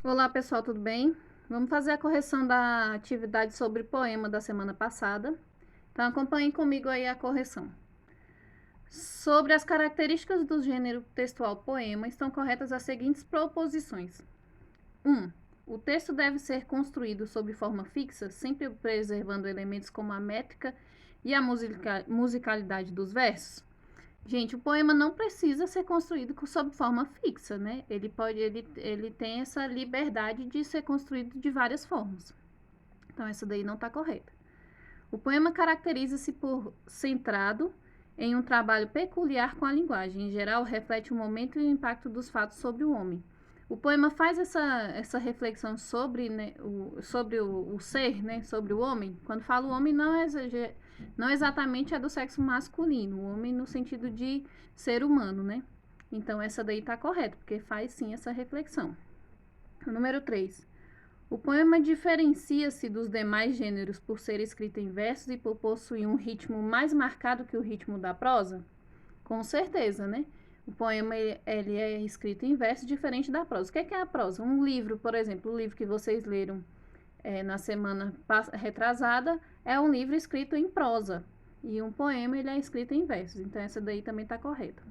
Olá pessoal, tudo bem? Vamos fazer a correção da atividade sobre poema da semana passada. Então acompanhem comigo aí a correção. Sobre as características do gênero textual poema, estão corretas as seguintes proposições. 1. O texto deve ser construído sob forma fixa, sempre preservando elementos como a métrica e a musicalidade dos versos. Gente, o poema não precisa ser construído sob forma fixa, né? Ele tem essa liberdade de ser construído de várias formas. Então, essa daí não está correta. O poema caracteriza-se por centrado em um trabalho peculiar com a linguagem. Em geral, reflete o momento e o impacto dos fatos sobre o homem. O poema faz essa reflexão sobre, né, o ser, né, sobre o homem. Quando fala o homem, não exatamente é do sexo masculino, o homem no sentido de ser humano, né? Então, essa daí está correta, porque faz sim essa reflexão. Número 3. O poema diferencia-se dos demais gêneros por ser escrito em versos e por possuir um ritmo mais marcado que o ritmo da prosa? Com certeza, né? O poema ele é escrito em verso diferente da prosa. O que é a prosa? Um livro, por exemplo, o livro que vocês leram na semana retrasada é um livro escrito em prosa. E um poema ele é escrito em versos. Então essa daí também está correta.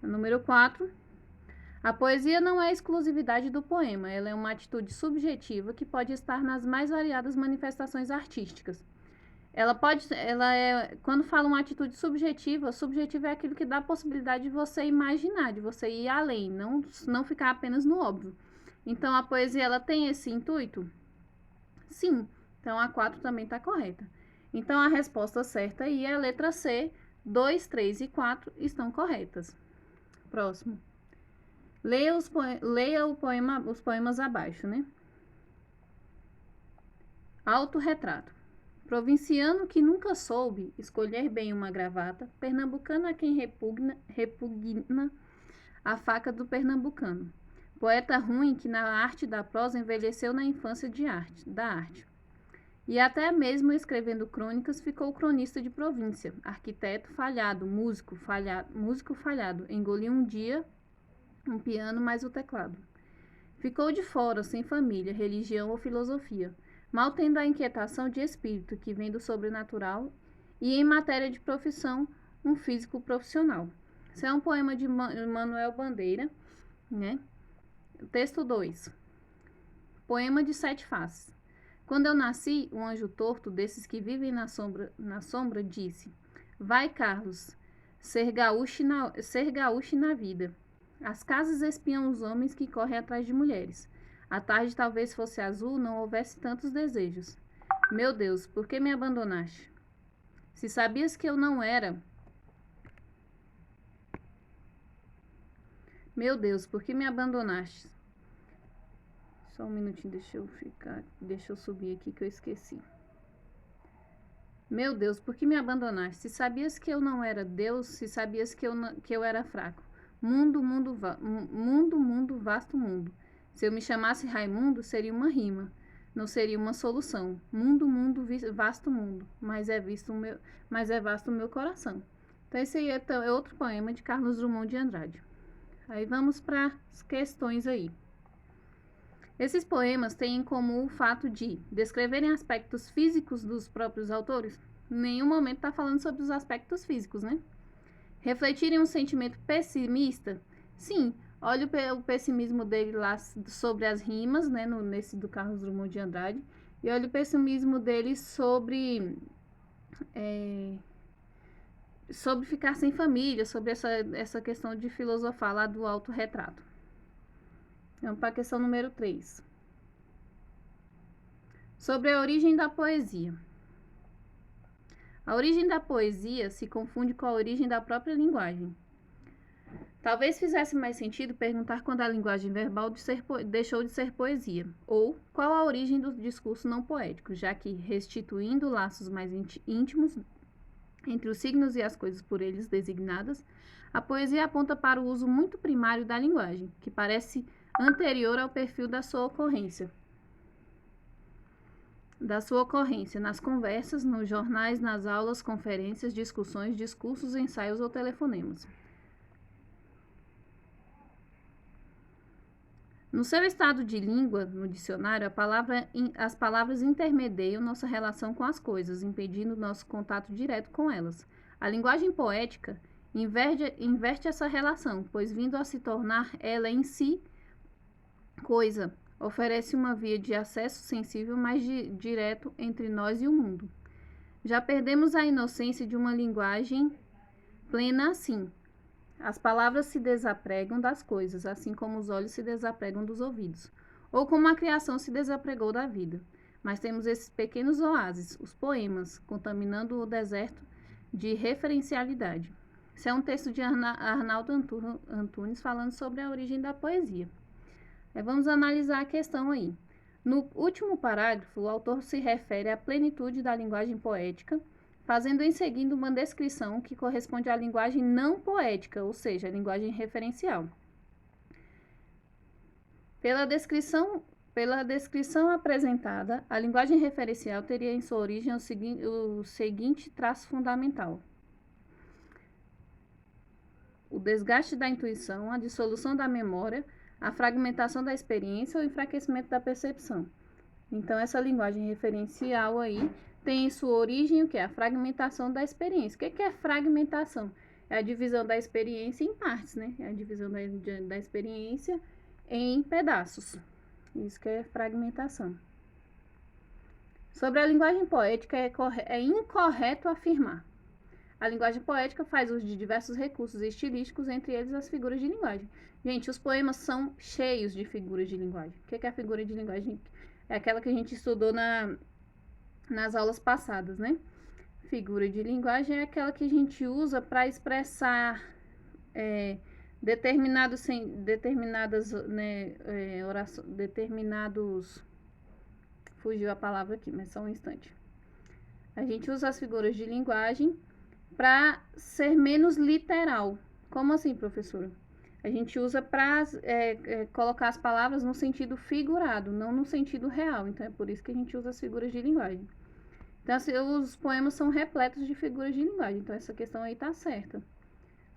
Número 4. A poesia não é exclusividade do poema, ela é uma atitude subjetiva que pode estar nas mais variadas manifestações artísticas. Quando fala uma atitude subjetiva, subjetiva é aquilo que dá a possibilidade de você imaginar, de você ir além, não ficar apenas no óbvio. Então, a poesia, ela tem esse intuito? Sim. Então, a 4 também está correta. Então, a resposta certa aí é a letra C, 2, 3 e 4 estão corretas. Próximo. Leia os poemas abaixo, né? Autorretrato. Provinciano que nunca soube escolher bem uma gravata, pernambucano a quem repugna a faca do pernambucano. Poeta ruim que na arte da prosa envelheceu na infância da arte. E até mesmo escrevendo crônicas ficou cronista de província, arquiteto falhado, músico falhado, engoliu um dia um piano mais o teclado. Ficou de fora, sem família, religião ou filosofia, mal tendo a inquietação de espírito que vem do sobrenatural e, em matéria de profissão, um físico profissional. Isso é um poema de Manuel Bandeira, né? Texto 2. Poema de sete faces. Quando eu nasci, um anjo torto, desses que vivem na sombra disse: Vai, Carlos, ser gaúcho na vida. As casas espiam os homens que correm atrás de mulheres. A tarde talvez fosse azul, não houvesse tantos desejos. Meu Deus, por que me abandonaste? Se sabias que eu não era... Meu Deus, por que me abandonaste? Só um minutinho, deixa eu subir aqui que eu esqueci. Meu Deus, por que me abandonaste? Se sabias que eu não era Deus, se sabias que eu era fraco. Mundo, vasto mundo. Se eu me chamasse Raimundo, seria uma rima, não seria uma solução. Mundo, vasto mundo, mas é vasto o meu coração. Então esse aí é outro poema de Carlos Drummond de Andrade. Aí vamos para as questões aí. Esses poemas têm em comum o fato de descreverem aspectos físicos dos próprios autores. Em nenhum momento está falando sobre os aspectos físicos, né? Refletirem um sentimento pessimista? Sim, olha o pessimismo dele lá sobre as rimas, né? Nesse do Carlos Drummond de Andrade. E olha o pessimismo dele sobre ficar sem família, sobre essa questão de filosofar lá do autorretrato. Vamos para a questão número 3. Sobre a origem da poesia. A origem da poesia se confunde com a origem da própria linguagem. Talvez fizesse mais sentido perguntar quando a linguagem verbal deixou de ser poesia, ou qual a origem do discurso não poético, já que, restituindo laços mais íntimos entre os signos e as coisas por eles designadas, a poesia aponta para o uso muito primário da linguagem, que parece anterior ao perfil da sua ocorrência nas conversas, nos jornais, nas aulas, conferências, discussões, discursos, ensaios ou telefonemas. No seu estado de língua, no dicionário, as palavras intermediam nossa relação com as coisas, impedindo nosso contato direto com elas. A linguagem poética inverte essa relação, pois vindo a se tornar ela em si coisa, oferece uma via de acesso sensível mais direto entre nós e o mundo. Já perdemos a inocência de uma linguagem plena assim. As palavras se desapregam das coisas, assim como os olhos se desapregam dos ouvidos, ou como a criação se desapregou da vida. Mas temos esses pequenos oásis, os poemas, contaminando o deserto de referencialidade. Esse é um texto de Arnaldo Antunes falando sobre a origem da poesia. Vamos analisar a questão aí. No último parágrafo, o autor se refere à plenitude da linguagem poética, fazendo em seguida uma descrição que corresponde à linguagem não poética, ou seja, a linguagem referencial. Pela descrição apresentada, a linguagem referencial teria em sua origem o seguinte traço fundamental: o desgaste da intuição, a dissolução da memória, a fragmentação da experiência ou enfraquecimento da percepção. Então, essa linguagem referencial aí tem em sua origem o que? A fragmentação da experiência. O que é fragmentação? É a divisão da experiência em partes, né? É a divisão da experiência em pedaços. Isso que é fragmentação. Sobre a linguagem poética, é incorreto afirmar. A linguagem poética faz uso de diversos recursos estilísticos, entre eles as figuras de linguagem. Gente, os poemas são cheios de figuras de linguagem. O que é a figura de linguagem? É aquela que a gente estudou nas aulas passadas, né? Figura de linguagem é aquela que a gente usa para expressar determinados, fugiu a palavra aqui, mas só um instante. A gente usa as figuras de linguagem para ser menos literal. Como assim, professora? A gente usa para colocar as palavras no sentido figurado, não no sentido real. Então, é por isso que a gente usa as figuras de linguagem. Então, assim, os poemas são repletos de figuras de linguagem. Então, essa questão aí está certa.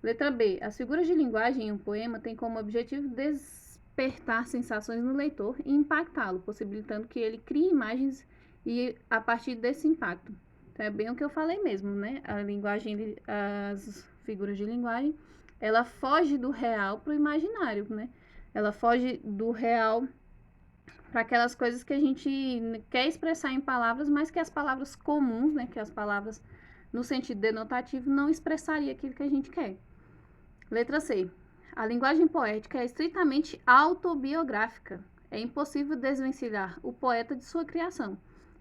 Letra B. As figuras de linguagem em um poema têm como objetivo despertar sensações no leitor e impactá-lo, possibilitando que ele crie imagens e a partir desse impacto. Então, é bem o que eu falei mesmo, né? As figuras de linguagem, ela foge do real para o imaginário, né? Ela foge do real para aquelas coisas que a gente quer expressar em palavras, mas que as palavras comuns, né? Que as palavras no sentido denotativo não expressaria aquilo que a gente quer. Letra C. A linguagem poética é estritamente autobiográfica. É impossível desvencilhar o poeta de sua criação.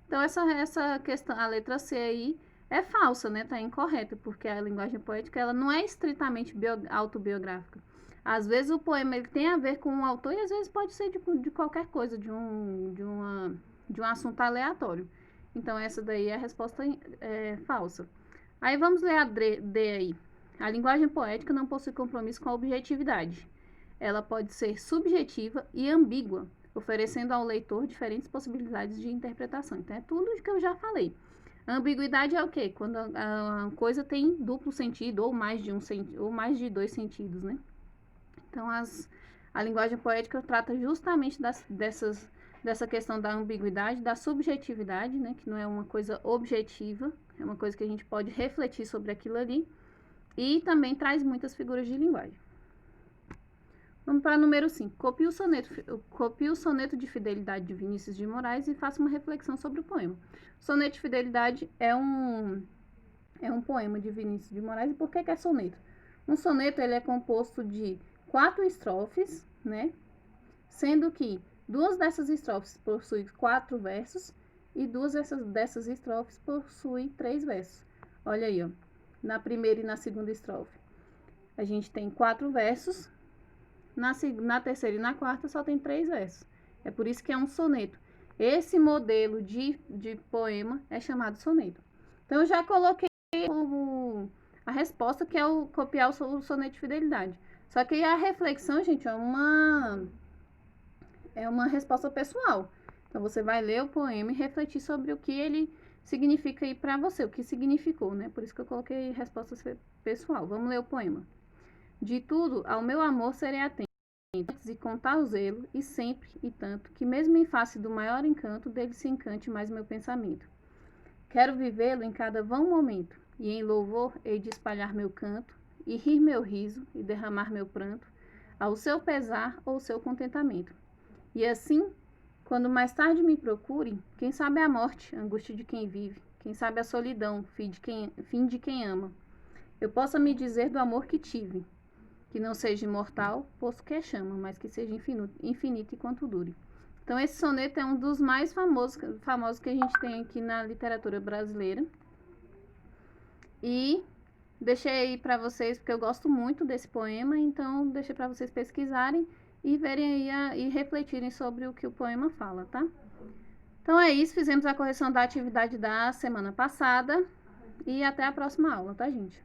Então, essa questão, a letra C aí, é falsa, né? Tá incorreta, porque a linguagem poética, ela não é estritamente autobiográfica. Às vezes o poema ele tem a ver com o autor e às vezes pode ser de qualquer coisa, de um assunto aleatório. Então, essa daí é a resposta falsa. Aí, vamos ler a D aí. A linguagem poética não possui compromisso com a objetividade. Ela pode ser subjetiva e ambígua, oferecendo ao leitor diferentes possibilidades de interpretação. Então, é tudo o que eu já falei. A ambiguidade é o quê? Quando a coisa tem duplo sentido ou mais de dois sentidos, né? Então, a linguagem poética trata justamente dessa questão da ambiguidade, da subjetividade, né? Que não é uma coisa objetiva, é uma coisa que a gente pode refletir sobre aquilo ali. E também traz muitas figuras de linguagem. Vamos para o número 5. Copie o soneto de fidelidade de Vinícius de Moraes e faça uma reflexão sobre o poema. O soneto de fidelidade é um poema de Vinícius de Moraes. E por que é soneto? Um soneto ele é composto de 4 estrofes, né? Sendo que 2 dessas estrofes possuem 4 versos e 2 dessas estrofes possuem 3 versos. Olha aí, ó. Na primeira e na segunda estrofe, a gente tem 4 versos. Na terceira e na quarta, só tem 3 versos. É por isso que é um soneto. Esse modelo de poema é chamado soneto. Então, eu já coloquei a resposta, que é copiar o soneto de fidelidade. Só que a reflexão, gente, é uma resposta pessoal. Então, você vai ler o poema e refletir sobre o que ele significa aí para você, o que significou, né? Por isso que eu coloquei resposta pessoal. Vamos ler o poema. De tudo, ao meu amor serei atento. sentimento e com tal zelo, e sempre e tanto, que mesmo em face do maior encanto, dele se encante mais meu pensamento. Quero vivê-lo em cada vão momento, e em louvor hei de espalhar meu canto, e rir meu riso, e derramar meu pranto, ao seu pesar ou seu contentamento. E assim, quando mais tarde me procurem, quem sabe a morte, angústia de quem vive, quem sabe a solidão, fim de quem ama, eu possa me dizer do amor que tive, que não seja imortal, posto que é chama, mas que seja infinito e quanto dure. Então, esse soneto é um dos mais famosos que a gente tem aqui na literatura brasileira. E deixei aí para vocês, porque eu gosto muito desse poema, então deixei para vocês pesquisarem e verem aí e refletirem sobre o que o poema fala, tá? Então é isso, fizemos a correção da atividade da semana passada e até a próxima aula, tá, gente?